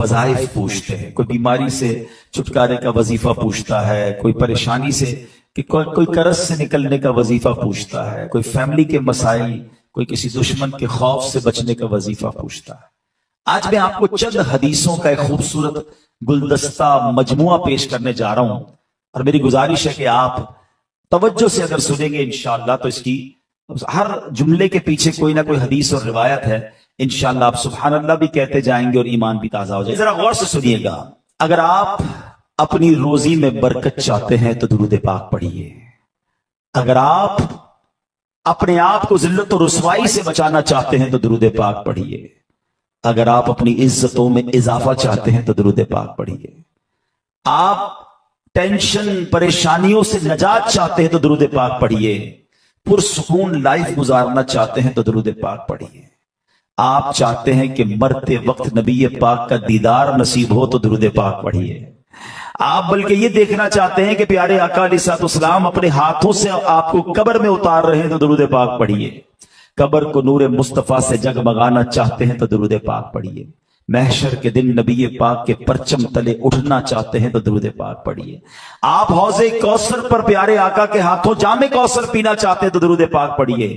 वज़ाइफ पूछते हैं, कोई बीमारी से छुटकारे का वजीफा पूछता है, कोई परेशानी से कि कोई कर्ज से निकलने का वजीफा पूछता है, कोई फैमिली के मसाइल, कोई किसी दुश्मन के खौफ से बचने का वजीफा पूछता है। आज मैं आपको चंद हदीसों का एक खूबसूरत गुलदस्ता मजमुआ पेश करने जा रहा हूं और मेरी गुजारिश है कि आप तवज्जो से अगर सुनेंगे इंशाअल्लाह तो इसकी हर जुमले के पीछे कोई ना कोई हदीस और रिवायत है। इंशाअल्लाह आप सुभान अल्लाह भी कहते जाएंगे और ईमान भी ताजा हो जाएगा। जरा गौर से सुनिएगा, अगर आप अपनी रोजी में बरकत चाहते हैं तो दुरूद पाक पढ़िए। अगर आप अपने आप को जिल्लत और रुसवाई से बचाना चाहते हैं तो दुरूद पाक पढ़िए। अगर आप अपनी इज्जतों में इजाफा चाहते हैं तो दुरूद पाक पढ़िए। आप टेंशन परेशानियों से नजात चाहते हैं तो दुरूद पाक पढ़िए। पुरसुकून लाइफ गुजारना चाहते हैं तो दुरूद पाक पढ़िए। आप चाहते हैं कि मरते वक्त नबी पाक का दीदार नसीब हो तो दुरूद पाक पढ़िए। आप बल्कि ये देखना चाहते हैं कि प्यारे आका अलैहिस्सलाम अपने हाथों से आपको कब्र में उतार रहे हैं तो दुरूद पाक पढ़िए। कब्र को नूरे मुस्तफा से जगमगाना चाहते हैं तो दुरूद पाक पढ़िए। महशर के दिन नबी पाक के परचम तले उठना चाहते हैं तो दुरूद पाक पढ़िए। आप हौज़े कौसर पर प्यारे आका के हाथों जामे कौसर पीना चाहते हैं तो दुरूद पाक पढ़िए।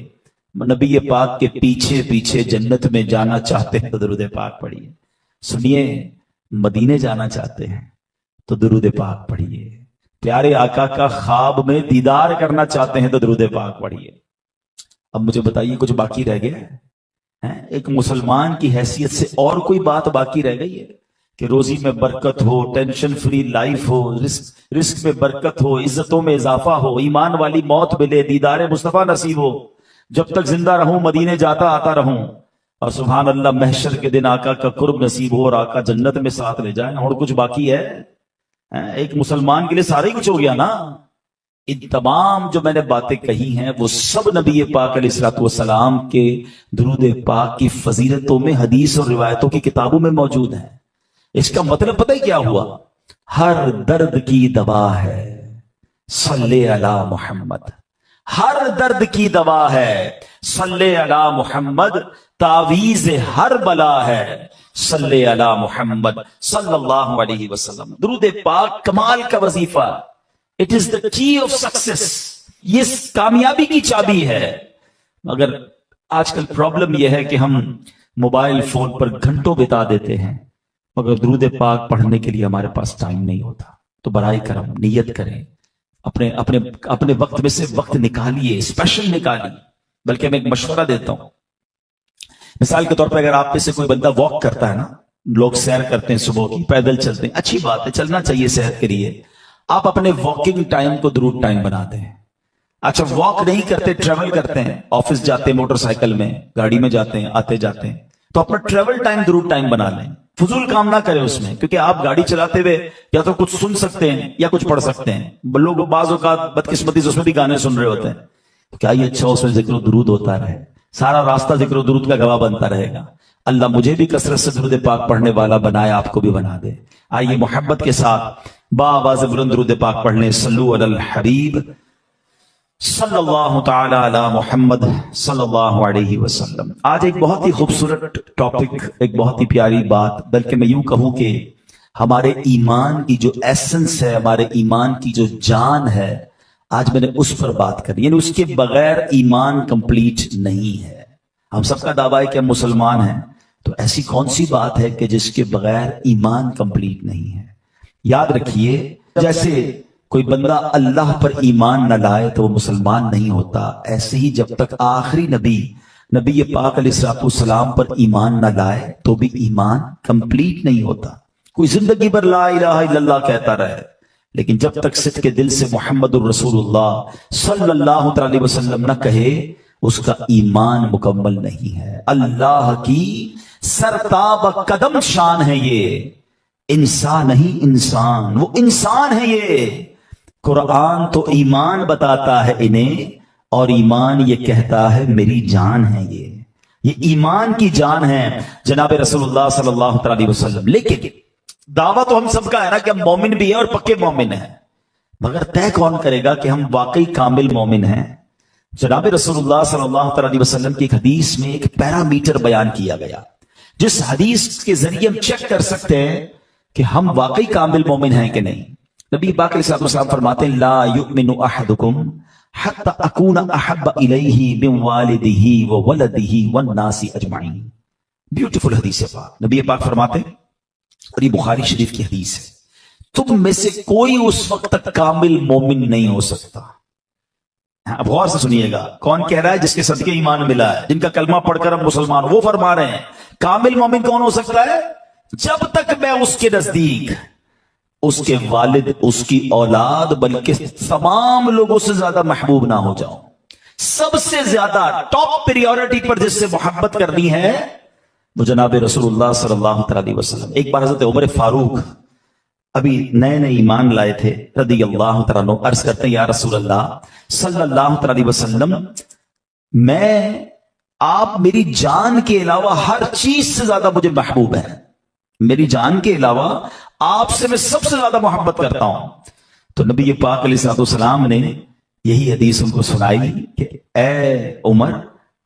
नबी पाक के पीछे पीछे जन्नत में जाना चाहते हैं तो दुरूद पाक पढ़िए। सुनिए, मदीने जाना चाहते हैं तो दुरूद पाक पढ़िए। प्यारे आका का ख्वाब में दीदार करना चाहते हैं तो दुरूद पाक पढ़िए। अब मुझे बताइए, कुछ बाकी रह गया है? एक मुसलमान की हैसियत से और कोई बात बाकी रह गई है कि रोजी में बरकत हो, टेंशन फ्री लाइफ हो, रिस्क में बरकत हो, इज्जतों में इजाफा हो, ईमान वाली मौत मिले, दीदार मुस्तफा नसीब हो, जब तक जिंदा रहूं मदीने जाता आता रहूं और सुभान अल्लाह महशर के दिन आका का कुर्ब नसीब हो और आका जन्नत में साथ ले जाए। और कुछ बाकी है? एक मुसलमान के लिए सारा ही कुछ हो गया ना। इन तमाम जो मैंने बातें कही हैं वो सब नबी पाक अलैहिस्सलाम के दुरूद पाक की फजीलतों में हदीस और रिवायतों की किताबों में मौजूद है। इसका मतलब पता ही क्या हुआ? हर दर्द की दवा है सल्ले अला मोहम्मद। हर दर्द की दवा है सल्ले अला मोहम्मद। तावीज़ हर बला है सल्ले अला मोहम्मद सल्लल्लाहु अलैहि वसल्लम। दुरूद पाक कमाल का वजीफा, it is the key of success. ये कामयाबी की चाबी है। मगर आजकल प्रॉब्लम यह है कि हम मोबाइल फोन पर घंटों बिता देते हैं मगर दुरूद पाक पढ़ने के लिए हमारे पास टाइम नहीं होता। तो बराए करम नियत करें, अपने अपने अपने वक्त में से वक्त निकालिए, स्पेशल निकालिए। बल्कि मैं एक मशवरा देता हूं, मिसाल के तौर पर अगर आप में से कोई बंदा वॉक करता है ना, लोग सैर करते हैं सुबह की, पैदल चलते हैं, अच्छी बात है, चलना चाहिए सेहत के लिए। आप अपने वॉकिंग टाइम को दुरूद टाइम बना दें। अच्छा, वॉक नहीं करते, ट्रेवल करते हैं, ऑफिस जाते हैं मोटरसाइकिल में, गाड़ी में जाते हैं, आते जाते हैं, तो अपना ट्रेवल टाइम दुरूद टाइम बना लें। फजूल काम ना करें उसमें, क्योंकि आप गाड़ी चलाते हुए या तो कुछ सुन सकते हैं या कुछ पढ़ सकते हैं। लोग बाज़ औक़ात बदकिस्मती से उसमें भी गाने सुन रहे होते हैं, तो क्या ये अच्छा उसमें जिक्र दुरूद होता रहे, सारा रास्ता जिक्र दुरूद का गवाह बनता रहेगा। अल्लाह मुझे भी कसरत से दुरूद पाक पढ़ने वाला बनाए, आपको भी बना दे। आइए मोहब्बत के साथ बावाज़ बुलंद दुरूद पाक पढ़ने। सल्लु अलल हबीब सल्लल्लाहु तआला अला मोहम्मद सल्लल्लाहु अलैहि वसल्लम। आज एक बहुत ही खूबसूरत टॉपिक, एक बहुत ही प्यारी बात, बल्कि मैं यूं कहूं कि हमारे ईमान की जो एसेंस है, हमारे ईमान की जो जान है, आज मैंने उस पर बात करी। यानी उसके बगैर ईमान कंप्लीट नहीं है। हम सबका दावा है कि हम मुसलमान हैं, तो ऐसी कौन सी बात है कि जिसके बगैर ईमान कंप्लीट नहीं है? याद रखिए, जैसे कोई बंदा अल्लाह पर ईमान न लाए तो वो मुसलमान नहीं होता, ऐसे ही जब तक आखिरी नबी पाक अलैहिस्सलाम पर ईमान न लाए तो भी ईमान कंप्लीट नहीं होता। कोई जिंदगी भर ला इलाहा इल्लल्लाह कहता रहे, लेकिन जब तक सिद्क़ के दिल से मुहम्मदुर रसूलुल्लाह सल्लल्लाहु अलैहि वसल्लम न कहे, उसका ईमान मुकम्मल नहीं है। अल्लाह की सरताब कदम शान है ये, इंसान नहीं इंसान, वो इंसान है ये। कुरान तो ईमान बताता है इन्हें और ईमान ये कहता है मेरी जान है ये ईमान की जान है जनाब रसूलुल्लाह सल्लल्लाहु अलैहि वसल्लम। लेकिन दावा तो हम सबका है ना कि हम मोमिन भी हैं और पक्के मोमिन हैं, मगर तय कौन करेगा कि हम वाकई कामिल मोमिन हैं? जनाब रसूलुल्लाह सल्लल्लाहु अलैहि वसल्लम की एक हदीस में एक पैरामीटर बयान किया गया جس حدیث کے ذریعے ہم چیک کر سکتے ہیں کہ ہم واقعی کامل مومن ہیں کہ نہیں. نبی پاک علیہ السلام فرماتے ہیں لا یؤمن احدکم حتی اکون احب الیہ من والدہ وولدہ والناس اجمعین. بیوٹیفل حدیث ہے پاک. نبی پاک فرماتے ہیں, اور یہ بخاری شریف کی حدیث ہے, تم میں سے کوئی اس وقت تک کامل مومن نہیں ہو سکتا. اب غور سے سنیے گا, کون کہہ رہا ہے؟ جس کے صدقے ایمان ملا ہے, جن کا کلمہ پڑھ کر اب مسلمان, وہ فرما رہے ہیں کامل مومن کون ہو سکتا ہے؟ جب تک میں اس کے نزدیک اس کے والد, اس کی اولاد, بلکہ تمام لوگوں سے زیادہ محبوب نہ ہو جاؤں. سب سے زیادہ ٹاپ پریورٹی پر جس سے محبت کرنی ہے وہ جناب رسول اللہ صلی اللہ علیہ وسلم. ایک بار حضرت عمر فاروق ابھی نئے نئے ایمان لائے تھے رضی اللہ تعالیٰ عنہ, عرض کرتے ہیں یا رسول اللہ صلی اللہ علیہ وسلم, میں آپ میری جان کے علاوہ ہر چیز سے زیادہ مجھے محبوب ہیں, میری جان کے علاوہ آپ سے میں سب سے زیادہ محبت کرتا ہوں. تو نبی پاک علیہ السلام نے یہی حدیث ان کو سنائی کہ اے عمر,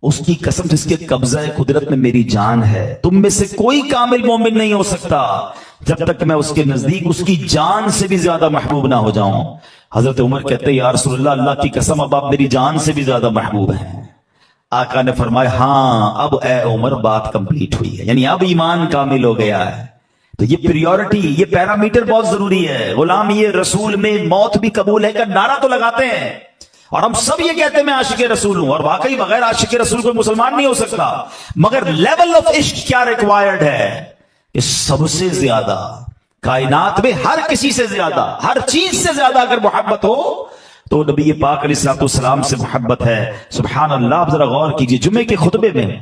اس کی قسم جس کے قبضہ قدرت میں میری جان ہے, تم میں سے کوئی کامل مومن نہیں ہو سکتا جب تک میں اس کے نزدیک اس کی جان سے بھی زیادہ محبوب نہ ہو جاؤں. حضرت عمر کہتے ہیں یا رسول اللہ, اللہ کی قسم اب آپ میری جان سے بھی زیادہ محبوب ہیں. آقا نے فرمایا ہاں اب اے عمر بات کمپلیٹ ہوئی ہے, یعنی اب ایمان کامل ہو گیا ہے. تو یہ پریورٹی, یہ پیرامیٹر بہت ضروری ہے. غلام یہ رسول میں موت بھی قبول ہے کا نعرہ تو لگاتے ہیں, اور ہم سب یہ کہتے ہیں میں عاشق رسول ہوں, اور واقعی بغیر عاشق رسول کوئی مسلمان نہیں ہو سکتا. مگر لیول آف عشق کیا ریکوائرڈ ہے کہ سب سے زیادہ کائنات میں ہر کسی سے زیادہ, ہر چیز سے زیادہ اگر محبت ہو تو نبی پاک علیہ السلام سے محبت ہے. سبحان اللہ. آپ ذرا غور کیجئے, جمعے کے خطبے میں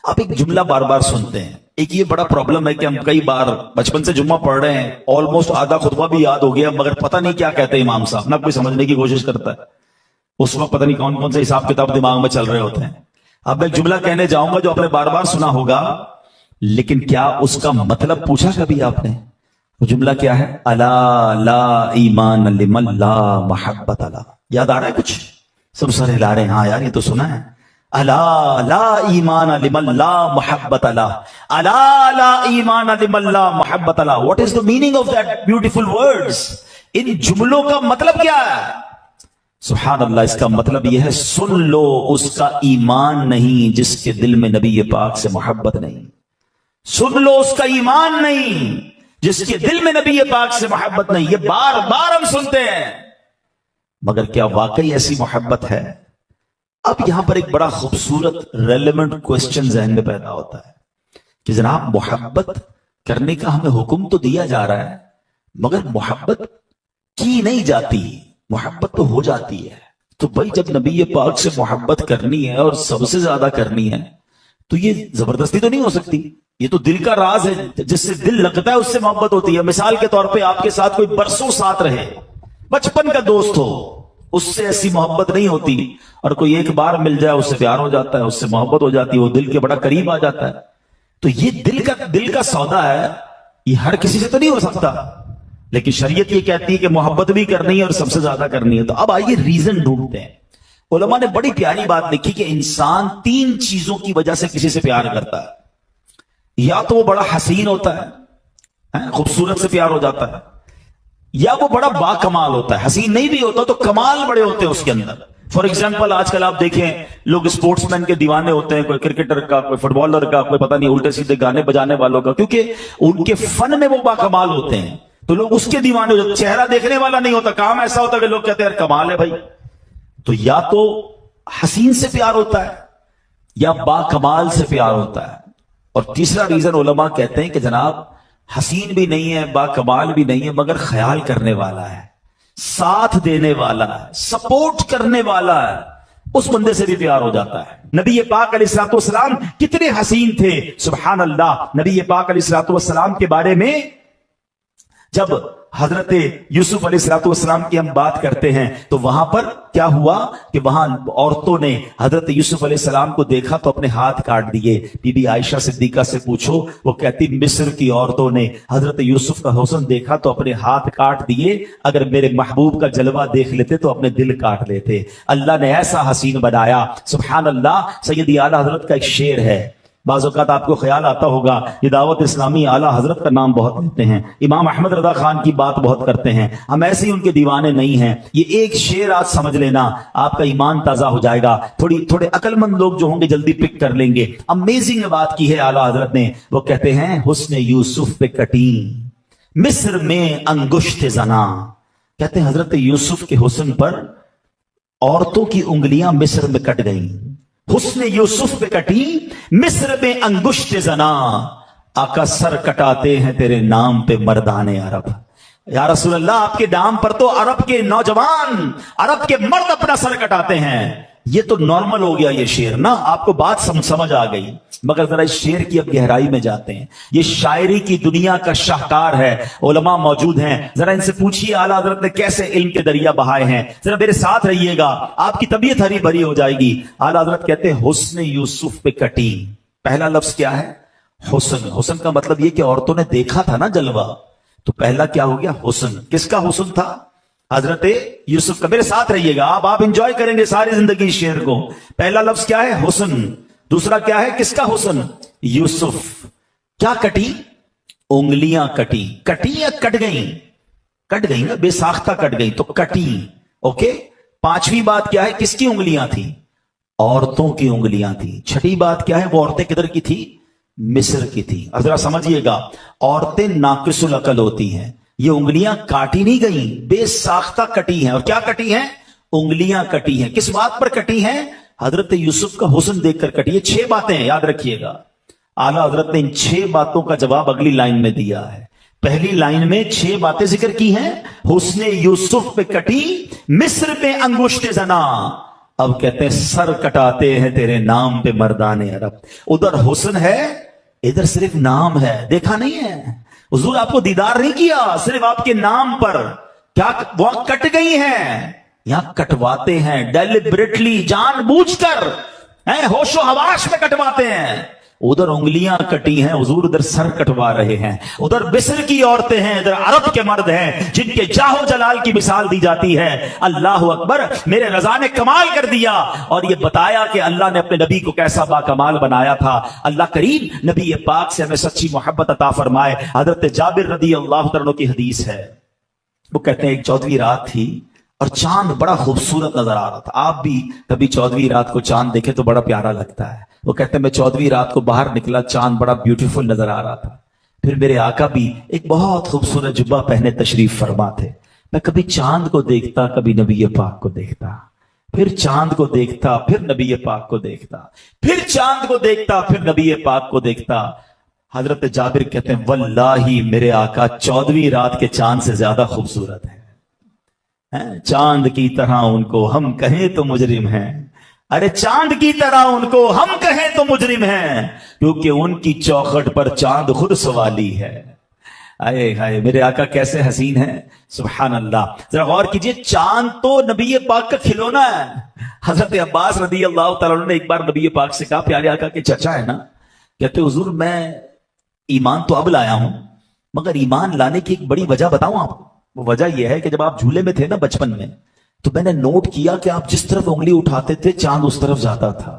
آپ ایک جملہ بار بار سنتے ہیں. ایک یہ بڑا پرابلم ہے کہ ہم کئی بار بچپن سے جمعہ پڑھ رہے ہیں, آلموسٹ آدھا خطبہ بھی یاد ہو گیا, مگر پتہ نہیں کیا کہتے ہیں امام صاحب, نہ کوئی سمجھنے کی کوشش کرتا ہے. اس وقت پتہ نہیں کون کون سے حساب کتاب دماغ میں چل رہے ہوتے ہیں. اب میں ایک جملہ کہنے جاؤں گا جو آپ نے بار بار سنا ہوگا, لیکن کیا اس کا مطلب پوچھا کبھی آپ نے؟ وہ جملہ کیا ہے؟ الا لا ایمان لمن لا محبت لا. یاد آ رہا ہے کچھ؟ سب سر ہلا رہے ہیں, ہاں یار یہ تو سنا ہے. الا لا ایمان لمن لا محبت لا, الا لا ایمان لمن لا محبت لا. What is the meaning of that beautiful words? ان جملوں کا مطلب کیا ہے؟ سبحان اللہ. اس کا مطلب یہ ہے سن لو, اس کا ایمان نہیں جس کے دل میں نبی پاک سے محبت نہیں. سن لو, اس کا ایمان نہیں جس کے دل میں نبی پاک سے محبت نہیں. یہ بار بار ہم سنتے ہیں, مگر کیا واقعی ایسی محبت ہے؟ اب یہاں پر ایک بڑا خوبصورت ریلیونٹ کوسچن ذہن میں پیدا ہوتا ہے کہ جناب محبت کرنے کا ہمیں حکم تو دیا جا رہا ہے, مگر محبت کی نہیں جاتی, محبت تو ہو جاتی ہے. تو بھائی جب نبی پاک سے محبت کرنی ہے اور سب سے زیادہ کرنی ہے تو یہ زبردستی تو نہیں ہو سکتی. یہ تو دل کا راز ہے, جس سے دل لگتا ہے اس سے محبت ہوتی ہے. مثال کے طور پہ آپ کے ساتھ کوئی برسوں ساتھ رہے, بچپن کا دوست ہو, اس سے ایسی محبت نہیں ہوتی, اور کوئی ایک بار مل جائے اس سے پیار ہو جاتا ہے, اس سے محبت ہو جاتی ہے, وہ دل کے بڑا قریب آ جاتا ہے. تو یہ دل کا سودا ہے, یہ ہر کسی سے تو نہیں ہو سکتا. لیکن شریعت یہ کہتی ہے کہ محبت بھی کرنی ہے اور سب سے زیادہ کرنی ہے. تو اب آئیے ریزن ڈھونڈتے ہیں. علماء نے بڑی پیاری بات لکھی کہ انسان 3 چیزوں کی وجہ سے کسی سے پیار کرتا ہے. یا تو وہ بڑا حسین ہوتا ہے, خوبصورت سے پیار ہو جاتا ہے, یا وہ بڑا با کمال ہوتا ہے. حسین نہیں بھی ہوتا تو کمال بڑے ہوتے ہیں اس کے اندر. فار ایگزامپل آج کل آپ دیکھیں لوگ اسپورٹس مین کے دیوانے ہوتے ہیں, کوئی کرکٹر کا, کوئی فٹ بالر کا, کوئی پتہ نہیں الٹے سیدھے گانے بجانے والوں کا, کیونکہ ان کے فن میں وہ با کمال ہوتے ہیں تو لوگ اس کے دیوانے ہوتے. چہرہ دیکھنے والا نہیں ہوتا, کام ایسا ہوتا کہ لوگ کہتے ہیں یار کمال ہے بھائی. تو یا تو حسین سے پیار ہوتا ہے یا با کمال سے پیار ہوتا ہے. اور تیسرا ریزن علماء کہتے ہیں کہ جناب حسین بھی نہیں ہے, با کمال بھی نہیں ہے, مگر خیال کرنے والا ہے, ساتھ دینے والا ہے, سپورٹ کرنے والا ہے, اس بندے سے بھی پیار ہو جاتا ہے. نبی پاک علیہ السلام کتنے حسین تھے. سبحان اللہ. نبی پاک علیہ السلام کے بارے میں جب حضرت یوسف علیہ السلام کی ہم بات کرتے ہیں تو وہاں پر کیا ہوا کہ وہاں عورتوں نے حضرت یوسف علیہ السلام کو دیکھا تو اپنے ہاتھ کاٹ دیے. بی بی عائشہ صدیقہ سے پوچھو, وہ کہتی مصر کی عورتوں نے حضرت یوسف کا حسن دیکھا تو اپنے ہاتھ کاٹ دیے, اگر میرے محبوب کا جلوہ دیکھ لیتے تو اپنے دل کاٹ لیتے. اللہ نے ایسا حسین بنایا. سبحان اللہ. سیدی اعلیٰ حضرت کا ایک شعر ہے, बाज़ औक़ात आपको ख्याल आता होगा ये दावत इस्लामी आला हजरत का नाम बहुत लेते हैं, इमाम अहमद रज़ा खान की बात बहुत करते हैं, हम ऐसे ही उनके दीवाने नहीं हैं। ये एक शेर आज समझ लेना, आपका ईमान ताजा हो जाएगा। थोड़े अक्लमंद लोग जो होंगे जल्दी पिक कर लेंगे। अमेजिंग बात की है आला हजरत ने, वो कहते हैं हुस्न यूसुफ पे कटी मिस्र में अंगुश्त जना। कहते हैं हजरत यूसुफ के हुस्न पर औरतों की उंगलियां मिस्र में कट गईं। हुस्न यूसुफ पे कटी मिस्र में अंगुश्त जना, आका सर कटाते हैं तेरे नाम पे मर्दाने अरब। या रसूल अल्लाह, आपके नाम पर तो अरब के नौजवान, अरब के मर्द अपना सर कटाते हैं। ये तो नॉर्मल हो गया ये शेर ना, आपको बात समझ आ गई। मगर जरा इस शेर की अब गहराई में जाते हैं। ये शायरी की दुनिया का शाहकार है, उलमा मौजूद हैं, जरा इनसे पूछिए आला हजरत ने कैसे इल्म के दरिया बहाए हैं। जरा मेरे साथ रहिएगा, आपकी तबीयत हरी भरी हो जाएगी। आला हजरत कहते हैं हुस्न यूसुफ पे कटी। पहला लफ्ज क्या है? हुस्न। हुस्न का मतलब ये कि औरतों ने देखा था ना जलवा, तो पहला क्या हो गया? हुस्न। किसका हुस्न था? हजरत यूसुफ का। मेरे साथ रहिएगा, आप इंजॉय करेंगे सारी जिंदगी इस शेर को। पहला लफ्ज क्या है? हुस्न। दूसरा क्या है? किसका हुस्न? यूसुफ। क्या कटी? उंगलियां कटी। कटी या कट गई? कट गई ना, बेसाख्ता कट गई तो कटी। ओके। पांचवी बात क्या है? किसकी उंगलियां थी? औरतों की उंगलियां थी। छठी बात क्या है? वो औरतें किधर की थी? मिस्र की थी। अब जरा समझिएगा, औरतें नाकिसुल अकल होती हैं। ये उंगलियां काटी नहीं गई, बेसाख्ता कटी हैं। और क्या कटी हैं? उंगलियां कटी हैं। किस बात पर कटी हैं? हजरत यूसुफ का हुस्न देखकर कटी। ये 6 बातें हैं, याद रखिएगा। आला हजरत ने इन 6 बातों का जवाब अगली लाइन में दिया है। पहली लाइन में 6 बातें जिक्र की हैं। हुस्न यूसुफ पे कटी मिस्र पे अंगुश्त जना। अब कहते हैं सर कटाते हैं तेरे नाम पे मर्दाने अरब। उधर हुस्न है, इधर सिर्फ नाम है। देखा नहीं है, हुजूर आपको दीदार नहीं किया, सिर्फ आपके नाम पर। क्या वहां कट गई हैं? यहां कटवाते हैं डेलिबरेटली, जानबूझकर, होशो हवास में कटवाते हैं। उधर उंगलियां कटी हैं हुजूर, उधर सर कटवा रहे हैं। उधर मिस्र की औरतें हैं, इधर अरब के मर्द हैं, जिनके जाहो जलाल की मिसाल दी जाती है। अल्लाह अकबर। मेरे रजा ने कमाल कर दिया और ये बताया कि अल्लाह ने अपने नबी को कैसा बाकमाल बनाया था। अल्लाह करीम नबी पाक से हमें सच्ची मोहब्बत अता फरमाए। हजरत जाबिर रदी अल्लाह तआला की हदीस है, वो कहते हैं एक 14वीं रात थी और चांद बड़ा खूबसूरत नजर आ रहा था। आप भी कभी 14वीं रात को चांद देखे तो बड़ा प्यारा लगता है। वो कहते हैं मैं 14वीं रात को बाहर निकला, चांद बड़ा ब्यूटीफुल नजर आ रहा था। फिर मेरे आका भी एक बहुत खूबसूरत जुब्बा पहने तशरीफ फरमा थे। मैं कभी चांद को देखता, कभी नबी पाक को देखता, फिर चांद को देखता, फिर नबी पाक को देखता, फिर चांद को देखता, फिर नबी पाक को देखता। हजरत जाबिर कहते हैं वल्लाही मेरे आका 14वीं रात के चांद से ज्यादा खूबसूरत है। चांद की तरह उनको हम कहें तो मुजरिम हैं। अरे चांद की तरह उनको हम कहें तो मुजरिम हैं, क्योंकि उनकी चौखट पर चांद खुद सवाली है। आए हाय मेरे आका कैसे हसीन है, सुभान अल्लाह। जरा गौर कीजिए, चांद तो नबी पाक का खिलौना है। हजरत अब्बास रदी अल्लाह तआला ने एक बार नबी पाक से कहा, प्यारे आका के चचा है ना, कहते हुजूर मैं ईमान तो अब लाया हूं, मगर ईमान लाने की एक बड़ी वजह बताऊं आपको। वो वजह यह है कि जब आप झूले में थे ना बचपन में, तो मैंने नोट किया कि आप जिस तरफ उंगली उठाते थे चांद उस तरफ जाता था।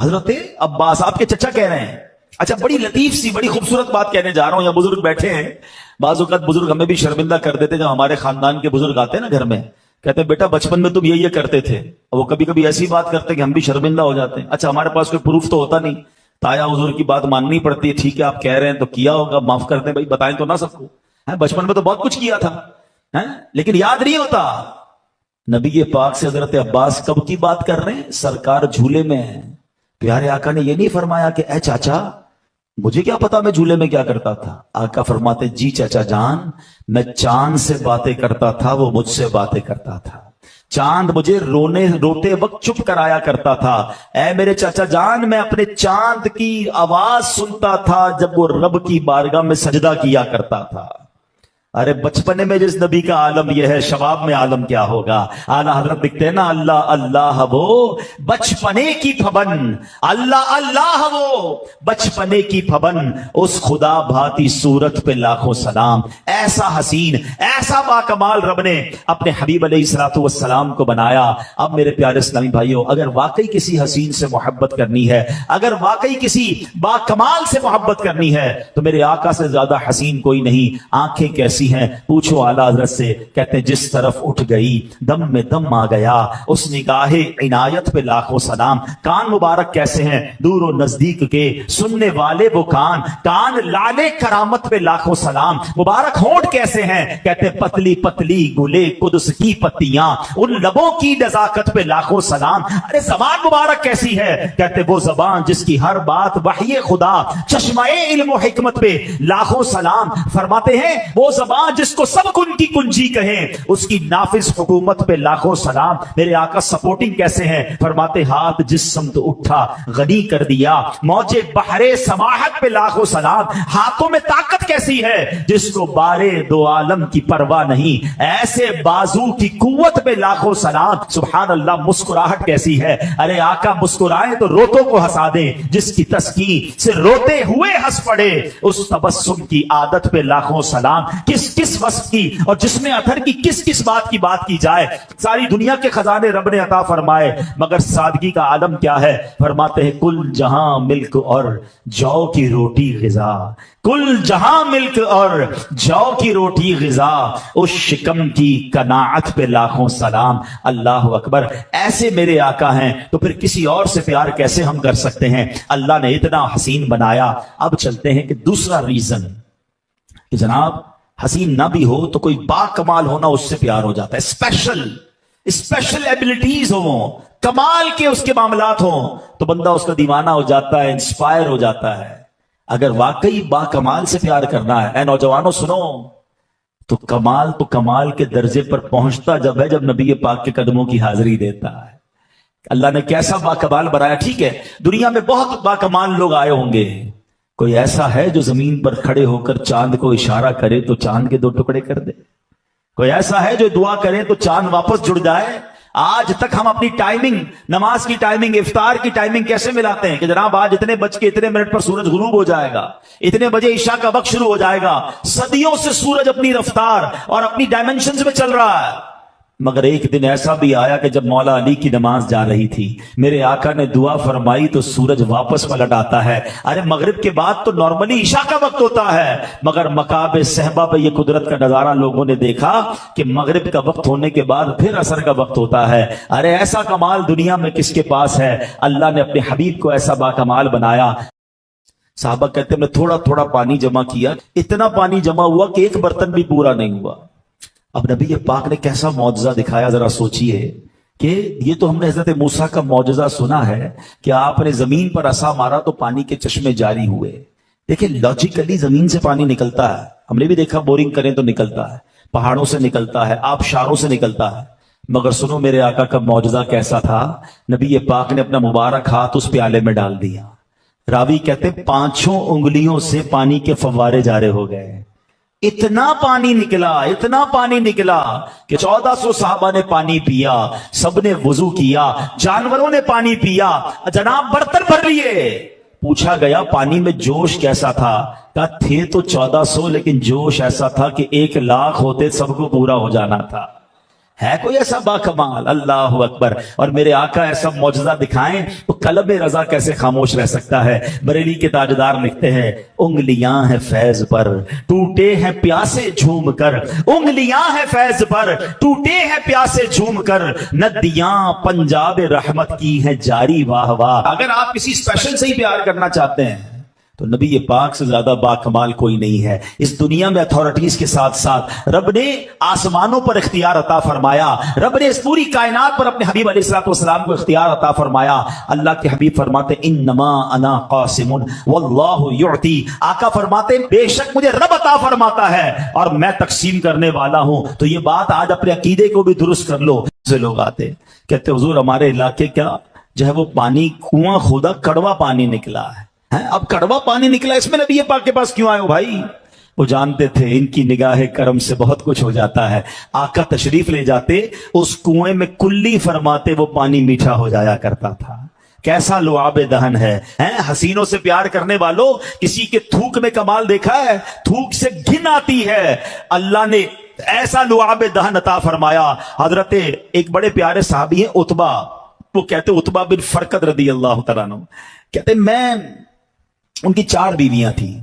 हजरत अब्बास आपके चचा कह रहे हैं। अच्छा, बड़ी लतीफ सी बड़ी खूबसूरत बात कहने जा रहा हूं। यहाँ बुजुर्ग बैठे हैं, बाज़ औक़ात बुजुर्ग हमें भी शर्मिंदा कर देते। जब हमारे खानदान के बुजुर्ग आते हैं ना घर में, कहते हैं बेटा बचपन में तुम ये करते थे। और वो कभी कभी ऐसी बात करते कि हम भी शर्मिंदा हो जाते हैं। अच्छा, हमारे पास कोई प्रूफ तो होता नहीं, ताया हुजूर की बात माननी पड़ती है। ठीक है आप कह रहे हैं तो किया होगा, माफ कर दें भाई, बताएं तो ना सबको। बचपन में तो बहुत कुछ किया था, लेकिन याद नहीं होता। नबी पाक से हजरत अब्बास कब की बात कर रहे हैं? सरकार झूले में है। प्यारे आका ने यह नहीं फरमाया कि ए चाचा मुझे क्या पता मैं झूले में क्या करता था। आका फरमाते जी चाचा जान, मैं चांद से बातें करता था, वो मुझसे बातें करता था। चांद मुझे रोते वक्त चुप कराया करता था। ऐ मेरे चाचा जान, मैं अपने चांद की आवाज सुनता था जब वो रब की बारगाह में सजदा किया करता था। अरे बचपने में जिस नबी का आलम यह है, शबाब में आलम क्या होगा। आला हजरत लिखते हैं ना, अल्लाह अल्लाह वो बचपने की फबन, अल्लाह अल्लाह वो बचपने की फबन, उस खुदा भाती सूरत पे लाखों सलाम। ऐसा हसीन, ऐसा बाकमाल रब ने अपने हबीब अलैहिस्सलातु वस्सलाम को बनाया। अब मेरे प्यारे इस्लामी भाइयों, अगर वाकई किसी हसीन से मोहब्बत करनी है, अगर वाकई किसी बाकमाल से मोहब्बत करनी है, तो मेरे आका से ज्यादा हसीन कोई नहीं। आंखें कैसी हैं पूछो आला हज़रत से, कहते हैं जिस तरफ उठ गई दम में दम आ गया, उस निगाहे इनायत पे लाखों सलाम। कान मुबारक कैसे हैं दूर और नजदीक के, सुनने वाले वो कान, कान लाले करामत पे लाखों सलाम। मुबारक होंठ कैसे हैं, कहते हैं पतली पतली गुले कुदस की पत्तियां, उन लबों की नजाकत पे लाखों सलाम। अरे जबान मुबारक कैसी है, कहते वो जबान जिसकी हर बात वही खुदा, चश्माए इल्म और हिकमत पे लाखों सलाम। फरमाते हैं वो जबान जिसको सब कुन की कुंजी कहें, उसकी नाफिज हुकूमत पे लाखों सलाम। मेरे आका सपोर्टिंग कैसे हैं, फरमाते हाथ जिस समत उठा गनी कर दिया, मौजे बहरे समाहत पे लाखों सलाम। हाथों में ताकत कैसी है, जिसको बारे दो आलम की परवाह नहीं, ऐसे बाजू की कुव्वत पे लाखों सलाम। सुभान अल्लाह। मुस्कुराहट कैसी है, अरे आका मुस्कुराए तो रोतों को हंसा दे, जिसकी तस्कीन से रोते हुए हंस पड़े, उस तबस्सुम की आदत पे लाखों सलाम। किस किस वस्फ की और जिसमें अथर की किस किस बात की बात की जाए। सारी दुनिया के खजाने रब ने अता फरमाए, मगर सादगी का आलम क्या है। फरमाते हैं कुल जहां मिल्क और जौ की रोटी गिजा, कुल जहां मिल्क और जौ की रोटी गिजा, उस शिकम की कनाअत पे लाखों सलाम। अल्लाह अकबर। ऐसे मेरे आका हैं तो फिर किसी और से प्यार कैसे हम कर सकते हैं। अल्लाह ने इतना हसीन बनाया। अब चलते हैं कि दूसरा रीजन कि जनाब हसीन ना भी हो तो कोई बाकमाल होना उससे प्यार हो जाता है। स्पेशल एबिलिटीज हो, कमाल के उसके मामलात हो, तो बंदा उसका दीवाना हो जाता है, इंस्पायर हो जाता है। अगर वाकई बाकमाल से प्यार करना है, नौजवानों सुनो, तो कमाल के दर्जे पर पहुंचता जब है जब नबी पाक के कदमों की हाजिरी देता है। अल्लाह ने कैसा बाकमाल बनाया। ठीक है, दुनिया में बहुत बाकमाल लोग आए होंगे, कोई ऐसा है जो जमीन पर खड़े होकर चांद को इशारा करे तो चांद के 2 टुकड़े कर दे? कोई ऐसा है जो दुआ करे तो चांद वापस जुड़ जाए? आज तक हम अपनी टाइमिंग, नमाज की टाइमिंग, इफ्तार की टाइमिंग कैसे मिलाते हैं कि जनाब आज इतने बज के इतने मिनट पर सूरज गुरूब हो जाएगा, इतने बजे ईशा का वक्त शुरू हो जाएगा। सदियों से सूरज अपनी रफ्तार और अपनी डायमेंशंस में चल रहा है। मगर एक दिन ऐसा भी आया कि जब मौला अली की नमाज जा रही थी, मेरे आका ने दुआ फरमाई तो सूरज वापस पलट आता है। अरे मगरिब के बाद तो नॉर्मली ईशा का वक्त होता है, मगर मकाबे सहबा पे ये कुदरत का नजारा लोगों ने देखा कि मगरिब का वक्त होने के बाद फिर असर का वक्त होता है। अरे ऐसा कमाल दुनिया में किसके पास है। अल्लाह ने अपने हबीब को ऐसा बाकमाल बनाया। साहबा कहते मैं थोड़ा थोड़ा पानी जमा किया, इतना पानी जमा हुआ कि एक बर्तन भी पूरा नहीं हुआ। अब नबी पाक ने कैसा मौजज़ा दिखाया, जरा सोचिए कि ये तो हमने हजरत मूसा का मौजज़ा सुना है कि आपने जमीन पर असा मारा तो पानी के चश्मे जारी हुए। देखिए लॉजिकली जमीन से पानी निकलता है, हमने भी देखा बोरिंग करें तो निकलता है, पहाड़ों से निकलता है, आबशारों से निकलता है। मगर सुनो मेरे आका का मौजज़ा कैसा था। नबी पाक ने अपना मुबारक हाथ उस प्याले में डाल दिया। रावी कहते 5 उंगलियों से पानी के फव्वारे जारे हो गए। इतना पानी निकला कि 1400 साहबा ने पानी पिया, सबने वुजू किया, जानवरों ने पानी पिया, जनाब बर्तन भर लिए। पूछा गया पानी में जोश कैसा था, कहा थे तो 1400 लेकिन जोश ऐसा था कि 1 लाख होते सबको पूरा हो जाना था। है कोई ऐसा बाकमाल? अल्लाह अकबर। और मेरे आका ऐसा मौजज़ा दिखाएं तो कलब रजा कैसे खामोश रह सकता है। बरेली के ताजदार लिखते हैं उंगलियां हैं फैज पर टूटे हैं प्यासे झूम कर, उंगलियां हैं फैज पर टूटे हैं प्यासे झूम कर, नदियां पंजाब रहमत की है जारी वाह वाह। अगर आप किसी स्पेशल से ही प्यार करना चाहते हैं तो नबी पाक से ज्यादा बाकमाल कोई नहीं है। इस दुनिया में अथॉरिटीज के साथ साथ रब ने आसमानों पर इख्तियार अता फरमाया, रब ने इस पूरी कायनात पर अपने हबीब अलैहिस्सलाम को इख्तियार अता फरमाया। अल्लाह के हबीब फरमाते इन्नमा अना कासिमुन वल्लाहु युअती। आका फरमाते बेशक मुझे रब अता फरमाता है और मैं तकसीम करने वाला हूं। तो ये बात आज अपने अकीदे को भी दुरुस्त कर लो। से लोग आते कहते हुजूर हमारे इलाके क्या जो है वो पानी कुआं खोदा, कड़वा पानी निकला है। अब कड़वा पानी निकला, इसमें नबी पाक के पास क्यों आए हो भाई? وہ جانتے تھے انکی نگاہ کرم سے بہت کچھ ہو جاتا ہے. آقا تشریف لے جاتے, اس کنویں میں کلی فرماتے وہ پانی میٹھا ہو جایا کرتا تھا. کیسا لعاب دہن ہے. حسینوں سے پیار کرنے والوں, کسی کے تھوک میں کمال دیکھا ہے؟ تھوک سے گھن آتی ہے. اللہ نے ایسا لعاب دہن عطا فرمایا. حضرت ایک بڑے پیارے صحابی ہیں عتبہ, وہ کہتے عتبہ بن فرقد رضی اللہ تعالیٰ عنہ, کہتے میں ان کی 4 بیویاں تھیں.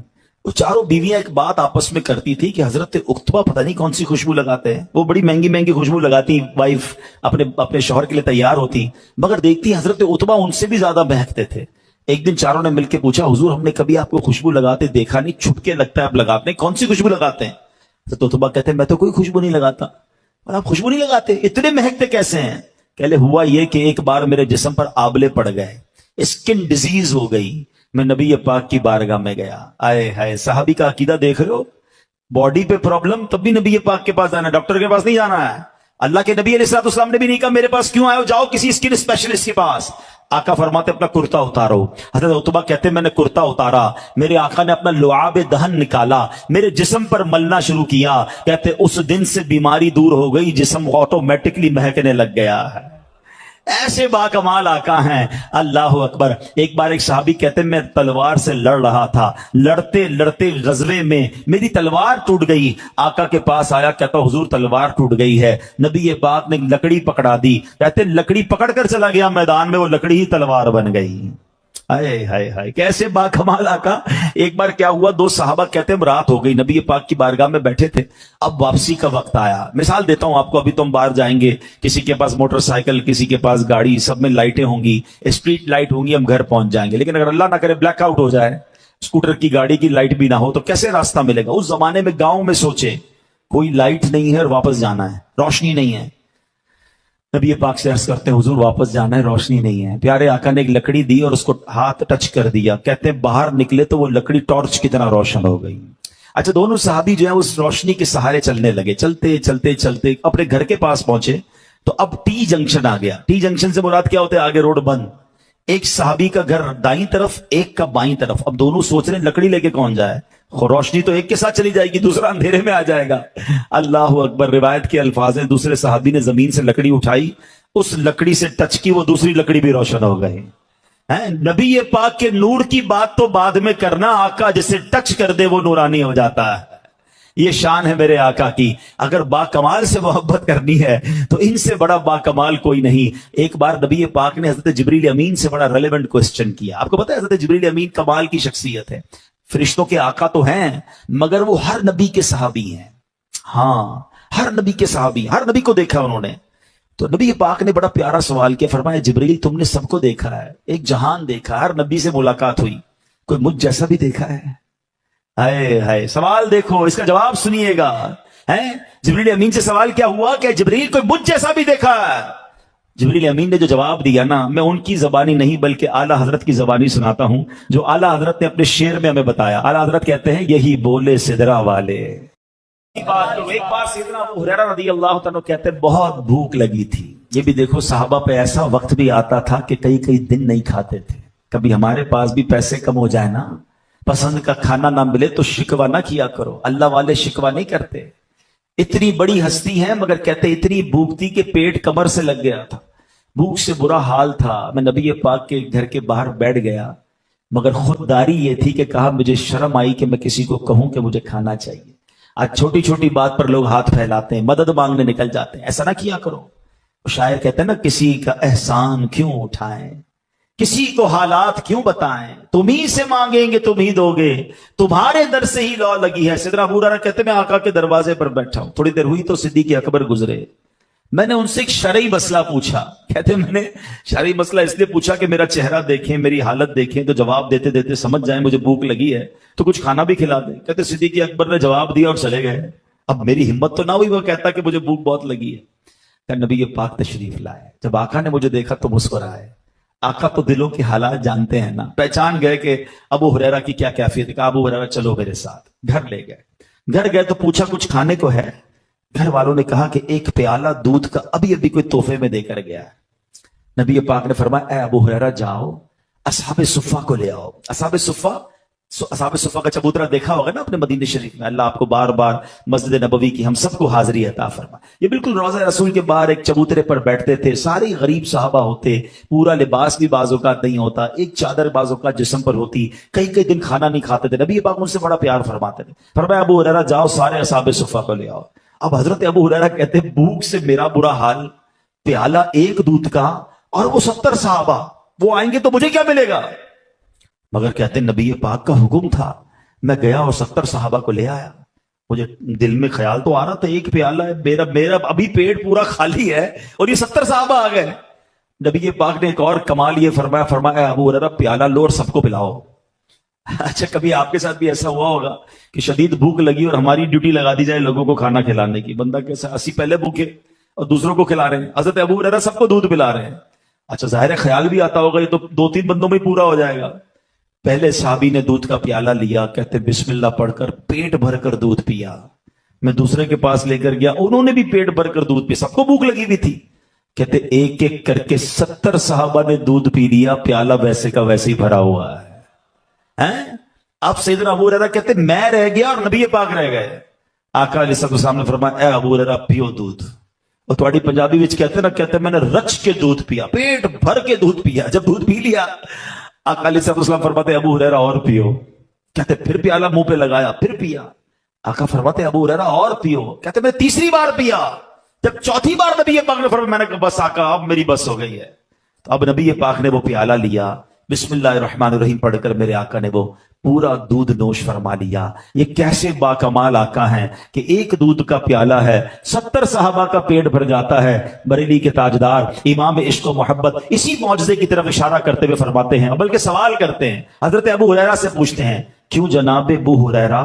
وہ چاروں بیویاں ایک بات آپس میں کرتی تھی کہ حضرت عتبہ پتہ نہیں کون سی خوشبو لگاتے ہیں. وہ بڑی مہنگی مہنگی خوشبو لگاتی, وائف اپنے شوہر کے لیے تیار ہوتی, مگر دیکھتی حضرت عتبہ ان سے بھی زیادہ مہکتے تھے. ایک دن چاروں نے مل کے پوچھا, حضور ہم نے کبھی آپ کو خوشبو لگاتے دیکھا نہیں, چھپکے لگتا ہے آپ لگاتے ہیں, کون سی خوشبو لگاتے ہیں؟ حضرت عتبہ کہتے ہیں میں تو کوئی خوشبو نہیں لگاتا. اور آپ خوشبو نہیں لگاتے, اتنے مہکتے کیسے ہیں؟ کہلے ہوا یہ کہ ایک بار میرے جسم پر آبلے پڑ گئے, اسکن ڈیزیز ہو گئی, میں نبی پاک کی بارگاہ میں گیا. آئے ہائے, صحابی کا عقیدہ دیکھ رہے ہو, باڈی پہ پرابلم تب بھی نبی پاک کے پاس جانا ہے, ڈاکٹر کے پاس نہیں جانا ہے. اللہ کے نبی علیہ الصلوۃ والسلام نے بھی نہیں کہا میرے پاس کیوں آئے ہو, جاؤ کسی اسکن اسپیشلسٹ کے پاس. آقا فرماتے اپنا کرتا اتارو. حضرت عتبہ کہتے میں نے کرتا اتارا, میرے آقا نے اپنا لعاب دہن نکالا, میرے جسم پر ملنا شروع کیا. کہتے اس دن سے بیماری دور ہو گئی, جسم آٹومیٹکلی مہکنے لگ گیا ہے. ایسے باکمال آقا ہیں. اللہ اکبر. ایک بار ایک صحابی کہتے میں تلوار سے لڑ رہا تھا, لڑتے لڑتے غزوے میں میری تلوار ٹوٹ گئی. آقا کے پاس آیا, کہتا حضور تلوار ٹوٹ گئی ہے. نبی پاک نے لکڑی پکڑا دی, کہتے لکڑی پکڑ کر چلا گیا میدان میں, وہ لکڑی ہی تلوار بن گئی. ہائے ہائے ہائے, کیسے باکمال آقا. ایک بار کیا ہوا, 2 صحابہ کہتے ہیں رات ہو گئی, نبی پاک کی بارگاہ میں بیٹھے تھے, اب واپسی کا وقت آیا. مثال دیتا ہوں آپ کو, ابھی تو ہم باہر جائیں گے, کسی کے پاس موٹر سائیکل, کسی کے پاس گاڑی, سب میں لائٹیں ہوں گی, اسٹریٹ لائٹ ہوں گی, ہم گھر پہنچ جائیں گے. لیکن اگر اللہ نہ کرے بلیک آؤٹ ہو جائے, اسکوٹر کی گاڑی کی لائٹ بھی نہ ہو, تو کیسے راستہ ملے گا؟ اس زمانے میں گاؤں میں سوچے, کوئی لائٹ نہیں ہے اور واپس جانا ہے, روشنی نہیں ہے. نبی پاک سے عرض کرتے ہیں حضور واپس جانا ہے, روشنی نہیں ہے. پیارے آقا نے ایک لکڑی دی اور اس کو ہاتھ ٹچ کر دیا. کہتے ہیں باہر نکلے تو وہ لکڑی ٹارچ کی طرح روشن ہو گئی. اچھا, دونوں صحابی جو ہیں اس روشنی کے سہارے چلنے لگے. چلتے چلتے چلتے اپنے گھر کے پاس پہنچے تو اب ٹی جنکشن آ گیا. ٹی جنکشن سے مراد کیا ہوتا ہے؟ آگے روڈ بند, ایک صحابی کا گھر دائیں طرف, ایک کا بائیں طرف. اب دونوں سوچ رہے ہیں لکڑی لے کے کون جائے, روشنی تو ایک کے ساتھ چلی جائے گی, دوسرا اندھیرے میں آ جائے گا. اللہ اکبر. روایت کے الفاظ ہیں, دوسرے صحابی نے زمین سے لکڑی اٹھائی, اس لکڑی سے ٹچ کی, وہ دوسری لکڑی بھی روشن ہو گئی. نبی پاک کے نور کی بات تو بعد میں کرنا, آقا جسے ٹچ کر دے وہ نورانی ہو جاتا ہے. یہ شان ہے میرے آقا کی. اگر با کمال سے محبت کرنی ہے تو ان سے بڑا با کمال کوئی نہیں. ایک بار نبی پاک نے حضرت جبریل امین سے بڑا ریلیونٹ کوسچن کیا. آپ کو پتا ہے حضرت جبریل امین کمال کی شخصیت ہے, فرشتوں کے آقا تو ہیں مگر وہ ہر نبی کے صحابی ہیں. ہاں, ہر نبی کے صحابی, ہر نبی کو دیکھا انہوں نے. تو نبی پاک نے بڑا پیارا سوال کیا, فرمایا جبریل تم نے سب کو دیکھا ہے, ایک جہان دیکھا, ہر نبی سے ملاقات ہوئی, کوئی مجھ جیسا بھی دیکھا ہے؟ ہائے ہائے, سوال دیکھو, اس کا جواب سنیے گا. جبریل امین سے سوال کیا ہوا کہ جبریل کوئی مجھ جیسا بھی دیکھا ہے؟ جبریل امین نے جو جواب دیا نا, میں ان کی زبانی نہیں بلکہ اعلیٰ حضرت کی زبانی سناتا ہوں, جو اعلیٰ حضرت نے اپنے شعر میں ہمیں بتایا. اعلیٰ حضرت کہتے ہیں یہی بولے سدرا والے. ایک بار سیدنا ابو ہریرہ رضی اللہ تعالیٰ کہتے ہیں بہت بھوک لگی تھی. یہ بھی دیکھو, صحابہ پہ ایسا وقت بھی آتا تھا کہ کئی دن نہیں کھاتے تھے. کبھی ہمارے پاس بھی پیسے کم ہو جائے نا, پسند کا کھانا نہ ملے تو شکوہ نہ کیا کرو. اللہ والے شکوہ نہیں کرتے. اتنی بڑی ہستی ہے مگر کہتے اتنی بھوک تھی کہ پیٹ کمر سے لگ گیا تھا, بھوک سے برا حال تھا. میں نبی پاک کے گھر کے باہر بیٹھ گیا, مگر خودداری یہ تھی کہ کہا مجھے شرم آئی کہ میں کسی کو کہوں کہ مجھے کھانا چاہیے. آج چھوٹی چھوٹی بات پر لوگ ہاتھ پھیلاتے ہیں, مدد مانگنے نکل جاتے ہیں. ایسا نہ کیا کرو. شاعر کہتے ہیں نا, کسی کا احسان کیوں اٹھائیں, کسی کو حالات کیوں بتائیں, تم ہی سے مانگیں گے تم ہی دو گے, تمہارے در سے ہی لو لگی ہے. سیدنا ابو ہریرہ کہتے ہیں میں آقا کے دروازے پر بیٹھا ہوں, تھوڑی دیر ہوئی تو صدیق اکبر گزرے. میں نے ان سے ایک شرعی مسئلہ پوچھا. کہتے میں نے شرعی مسئلہ اس لیے پوچھا کہ میرا چہرہ دیکھیں, میری حالت دیکھیں, تو جواب دیتے دیتے سمجھ جائیں مجھے بھوک لگی ہے تو کچھ کھانا بھی کھلا دیں. کہتے صدیق اکبر نے جواب دیا اور چلے گئے. اب میری ہمت تو نہ ہوئی وہ کہتا کہ مجھے بھوک بہت لگی ہے. کہ نبی پاک تشریف لائے. جب آقا نے مجھے دیکھا تو مسکرائے. آقا تو دلوں کے حالات جانتے ہیں نا, پہچان گئے کہ ابو ہریرہ کی کیا کیفیت ہے. کہا ابو ہریرہ چلو میرے ساتھ. گھر لے گئے. گھر گئے تو پوچھا کچھ کھانے کو ہے؟ گھر والوں نے کہا کہ ایک پیالہ دودھ کا ابھی کوئی تحفے میں دے کر گیا ہے. نبی پاک نے فرمایا اے ابو ہریرہ جاؤ اصحاب صفہ کو لے آؤ. اصحاب صفہ असहाब सुफ़ा का चबूतरा देखा होगा ना अपने मदीने शरीफ में। अल्लाह आपको बार बार मस्जिद नबवी की हम सबको हाजिरी अता फरमा। ये बिल्कुल रोज़ा रसूल के बाहर एक चबूतरे पर बैठते थे, सारे गरीब सहाबा होते, पूरा लिबास भी बाज़ों का नहीं होता, एक चादर बाज़ों का जिस्म पर होती, कई कई दिन खाना नहीं खाते थे। नबी पाक उनसे बड़ा प्यार फरमाते थे। फरमाया अबू हुरैरा जाओ सारे असहाब सुफ़ा को ले आओ। अब हजरत अबू हुरैरा कहते भूख से मेरा बुरा हाल, प्याला एक दूध का और वो 70 सहाबा, वो आएंगे तो मुझे क्या मिलेगा। मगर कहते नबी पाक का हुक्म था, मैं गया और 70 सहाबा को ले आया। मुझे दिल में ख्याल तो आ रहा था एक प्याला है, मेरा अभी पेट पूरा खाली है और ये 70 सहाबा आ गए। नबी पाक ने एक और कमाल ये फरमाया अबू हुरैरा प्याला लो और सबको पिलाओ। अच्छा, कभी आपके साथ भी ऐसा हुआ होगा कि शदीद भूख लगी और हमारी ड्यूटी लगा दी जाए लोगों को खाना खिलाने की। बंदा कैसा 80 पहले भूखे और दूसरों को खिला रहे हैं। हजरत अबू हुरैरा सबको दूध पिला रहे हैं। अच्छा, जाहिर है ख्याल भी आता होगा ये तो 2-3 बंदों में पूरा हो जाएगा। पहले साहबी ने दूध का प्याला लिया, कहते बिस्मिल्लाह पढ़कर पेट भरकर दूध पिया। मैं दूसरे के पास लेकर गया, उन्होंने भी पेट भरकर दूध पिया, सबको भूख लगी हुई थी। कहते एक एक करके 70 सहाबा ने दूध पी लिया, प्याला वैसे का वैसे ही भरा हुआ है। अब सैयदना अबू हुरैरा कहते मैं रह गया और नबी पाक रह गए। आका अलैहिस्सलाम ने फरमाया अबू हुरैरा पियो दूध। और तुम्हारी पंजाबी विच कहते ना, कहते मैंने रच के दूध पिया, पेट भर के दूध पिया। जब दूध पी लिया आका अलैहिस्सलाम फरमाते अबू हुरैरा और पियो। कहते फिर प्याला मुंह पे लगाया, फिर पिया। आका फरमाते अबू हुरैरा और पियो। कहते मैं तीसरी बार पिया। जब चौथी बार नबी पाक ने फरमाया, मैंने कहा बस आका अब मेरी बस हो गई है। तो अब नबी पाक ने वो प्याला लिया, बिस्मिल्लाहिर्रहमानिर्रहीम पढ़कर मेरे आका ने वो पूरा दूध नोश फरमा लिया। ये कैसे बाकमाल आका हैं कि एक दूध का प्याला है, 70 सहाबा का पेट भर जाता है। बरेली के ताजदार इमाम इश्क व मोहब्बत इसी मौजज़े की तरफ इशारा करते हुए फरमाते हैं, बल्कि सवाल करते हैं। हजरत अबू हुरैरा से पूछते हैं क्यों जनाब अबू हुरैरा,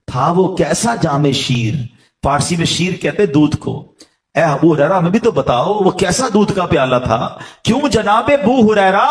था वो कैसा जामे शीर। फारसी में शीर कहते दूध को। ए अबू हुरैरा हमें भी तो बताओ वो कैसा दूध का प्याला था। क्यों जनाब अबू हुरैरा,